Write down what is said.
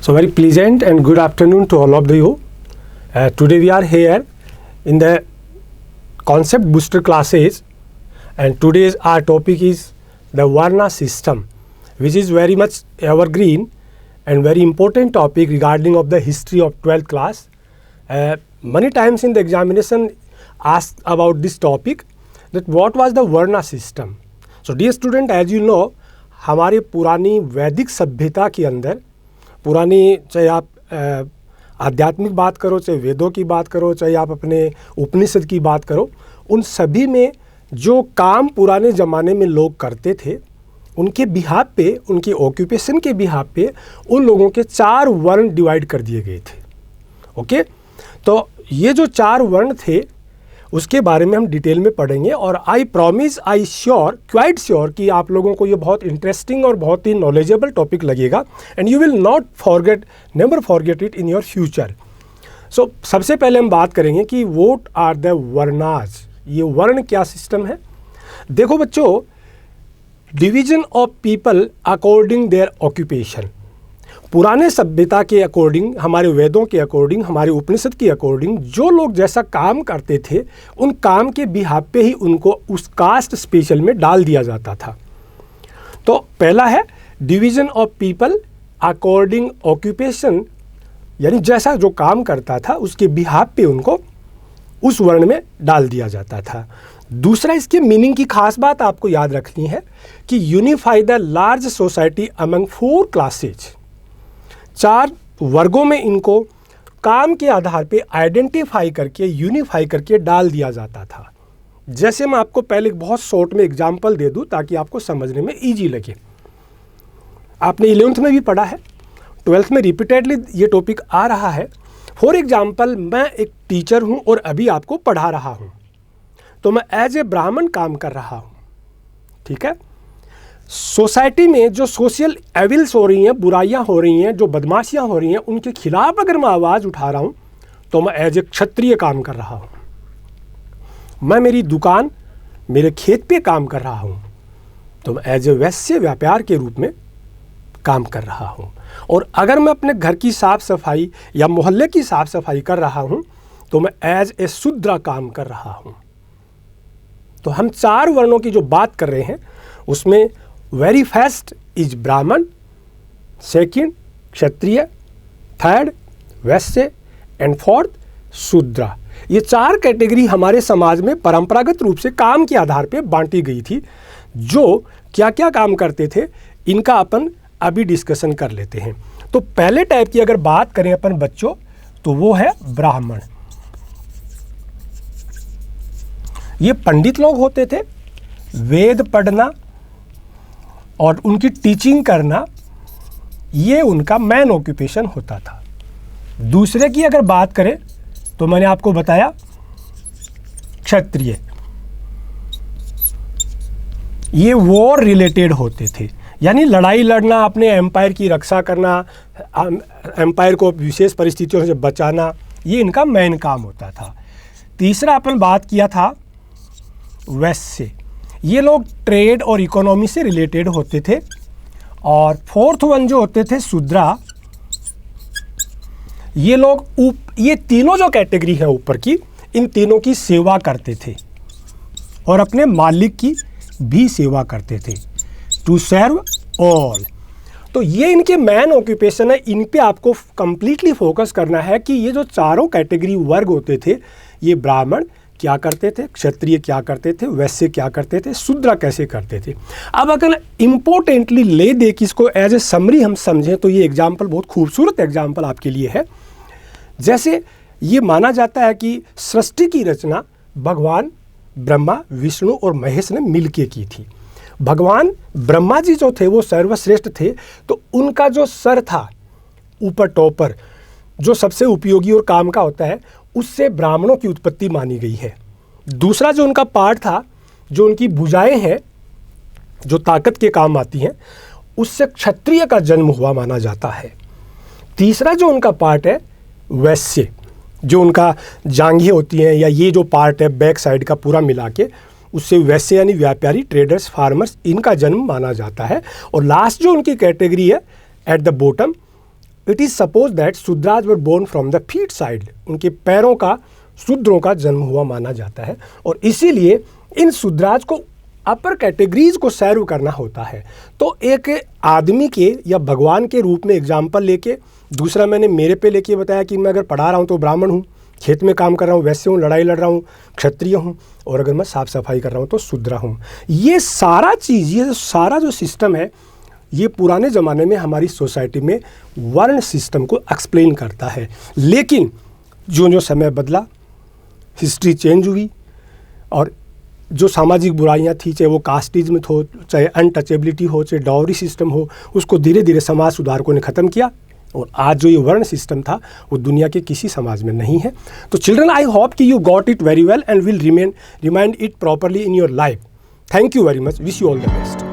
So very pleasant and good afternoon to all of you. Today we are here in the concept booster classes, and today's our topic is the Varna system, which is very much evergreen and very important topic regarding of the history of 12th class. Many times in the examination asked about this topic, that what was the Varna system. So dear student, as you know, हमारे पुरानी वैदिक सभ्यता के अंदर, पुरानी चाहे आप आध्यात्मिक बात करो, चाहे वेदों की बात करो, चाहे आप अपने उपनिषद की बात करो, उन सभी में जो काम पुराने ज़माने में लोग करते थे, उनके बिहाफ पे, उनके ऑक्यूपेशन के बिहाफ पे उन लोगों के 4 वर्ण डिवाइड कर दिए गए थे. ओके, तो ये जो 4 वर्ण थे उसके बारे में हम डिटेल में पढ़ेंगे, और I promise, I sure, quite sure कि आप लोगों को ये बहुत इंटरेस्टिंग और बहुत ही नॉलेजेबल टॉपिक लगेगा, and you will not forget, never forget it in your future. So सबसे पहले हम बात करेंगे कि व्हाट आर द वर्णाज. ये वर्ण क्या सिस्टम है. देखो बच्चों, division of people according their occupation. पुराने सभ्यता के अकॉर्डिंग, हमारे वेदों के अकॉर्डिंग, हमारे उपनिषद के अकॉर्डिंग जो लोग जैसा काम करते थे, उन काम के बिहाफ पे ही उनको उस कास्ट स्पेशल में डाल दिया जाता था. तो पहला है division of people according occupation, यानी जैसा जो काम करता था उसके बिहाफ पे उनको उस वर्ण में डाल दिया जाता था. दूसरा, इसके मीनिंग की खास बात आपको याद रखनी है कि unify the large society among 4 classes. 4 वर्गों में इनको काम के आधार पे आइडेंटिफाई करके, यूनिफाई करके डाल दिया जाता था. जैसे मैं आपको पहले एक बहुत शॉर्ट में एग्जांपल दे दूं ताकि आपको समझने में इजी लगे. आपने 11th में भी पढ़ा है, 12th में रिपीटेडली ये टॉपिक आ रहा है. फॉर एग्जाम्पल, मैं एक टीचर हूँ और अभी आपको पढ़ा रहा हूँ, तो मैं एज ए ब्राह्मण काम कर रहा हूँ. ठीक है. सोसाइटी में जो सोशल एविल्स हो रही हैं, बुराइयां हो रही हैं, जो बदमाशियां हो रही हैं, उनके खिलाफ अगर मैं आवाज़ उठा रहा हूं तो मैं एज ए क्षत्रिय काम कर रहा हूं. मैं मेरी दुकान, मेरे खेत पे काम कर रहा हूं तो मैं एज ए वैश्य व्यापार के रूप में काम कर रहा हूं. और अगर मैं अपने घर की साफ़ सफाई या मोहल्ले की साफ़ सफाई कर रहा हूं तो मैं एज ए शूद्र काम कर रहा हूं. तो हम 4 वर्णों की जो बात कर रहे हैं उसमें वेरी फर्स्ट इज ब्राह्मण, second Kshatriya, third Vysya and fourth शूद्र. ये 4 कैटेगरी हमारे समाज में परंपरागत रूप से काम के आधार पे बांटी गई थी. जो क्या क्या काम करते थे इनका अपन अभी डिस्कशन कर लेते हैं. तो पहले टाइप की अगर बात करें अपन बच्चों, तो वो है ब्राह्मण. ये पंडित लोग होते थे. वेद पढ़ना और उनकी टीचिंग करना, ये उनका मेन ऑक्यूपेशन होता था. दूसरे की अगर बात करें तो मैंने आपको बताया क्षत्रिय, ये वॉर रिलेटेड होते थे, यानी लड़ाई लड़ना, अपने एम्पायर की रक्षा करना, एम्पायर को विशेष परिस्थितियों से बचाना, ये इनका मेन काम होता था. तीसरा अपन बात किया था वैश्य. ये लोग ट्रेड और इकोनॉमी से रिलेटेड होते थे. और फोर्थ वन जो होते थे शूद्र, ये लोग ये तीनों जो कैटेगरी है ऊपर की, इन तीनों की सेवा करते थे और अपने मालिक की भी सेवा करते थे. To serve all. तो ये इनके मेन ऑक्यूपेशन है. इन पे आपको कंप्लीटली फोकस करना है कि ये जो 4 कैटेगरी वर्ग होते थे, ये ब्राह्मण क्या करते थे, क्षत्रिय क्या करते थे, वैश्य क्या करते थे, शूद्र कैसे करते थे. अब अगर इम्पोर्टेंटली ले दे कि इसको एज ए समरी हम समझें तो ये एग्जाम्पल बहुत खूबसूरत एग्जाम्पल आपके लिए है. जैसे ये माना जाता है कि सृष्टि की रचना भगवान ब्रह्मा, विष्णु और महेश ने मिलके की थी. भगवान ब्रह्मा जी जो थे वो सर्वश्रेष्ठ थे, तो उनका जो सर था ऊपर टॉपर, जो सबसे उपयोगी और काम का होता है, उससे ब्राह्मणों की उत्पत्ति मानी गई है. दूसरा जो उनका पार्ट था, जो उनकी भुजाएं हैं, जो ताकत के काम आती हैं, उससे क्षत्रिय का जन्म हुआ माना जाता है. तीसरा जो उनका पार्ट है वैश्य, जो उनका जांघें होती हैं, या ये जो पार्ट है बैक साइड का पूरा मिला के, उससे वैश्य यानी व्यापारी, ट्रेडर्स, फार्मर्स, इनका जन्म माना जाता है. और लास्ट जो उनकी कैटेगरी है at the bottom, it is suppose that Shudras were born from the feet side, उनके पैरों का शूद्रों का जन्म हुआ माना जाता है, और इसीलिए इन शूद्राज को अपर कैटेगरीज को सर्व करना होता है। तो एक आदमी के या भगवान के रूप में एग्जाम्पल लेके, दूसरा मैंने मेरे पे लेके बताया कि मैं अगर पढ़ा रहा हूँ तो ब्राह्मण हूँ, खेत में काम कर रहा हूँ वैश्य हूँ, लड़ाई लड़ रहा हूँ क्षत्रिय हूँ, और अगर मैं साफ सफाई कर रहा हूँ तो शूद्र हूँ। ये सारा चीज़, ये सारा जो सिस्टम है, ये पुराने ज़माने में हमारी सोसाइटी में वर्ण सिस्टम को एक्सप्लेन करता है। लेकिन जो जो समय बदला, हिस्ट्री चेंज हुई, और जो सामाजिक बुराइयां थी, चाहे वो कास्टिज्म हो, चाहे अनटचेबिलिटी हो, चाहे डाउरी सिस्टम हो, उसको धीरे धीरे समाज सुधारकों ने ख़त्म किया, और आज जो ये वर्ण सिस्टम था वो दुनिया के किसी समाज में नहीं है। तो चिल्ड्रन, आई होप कि you got it very well and will remind it properly in your life. Thank you very much, wish you all the best.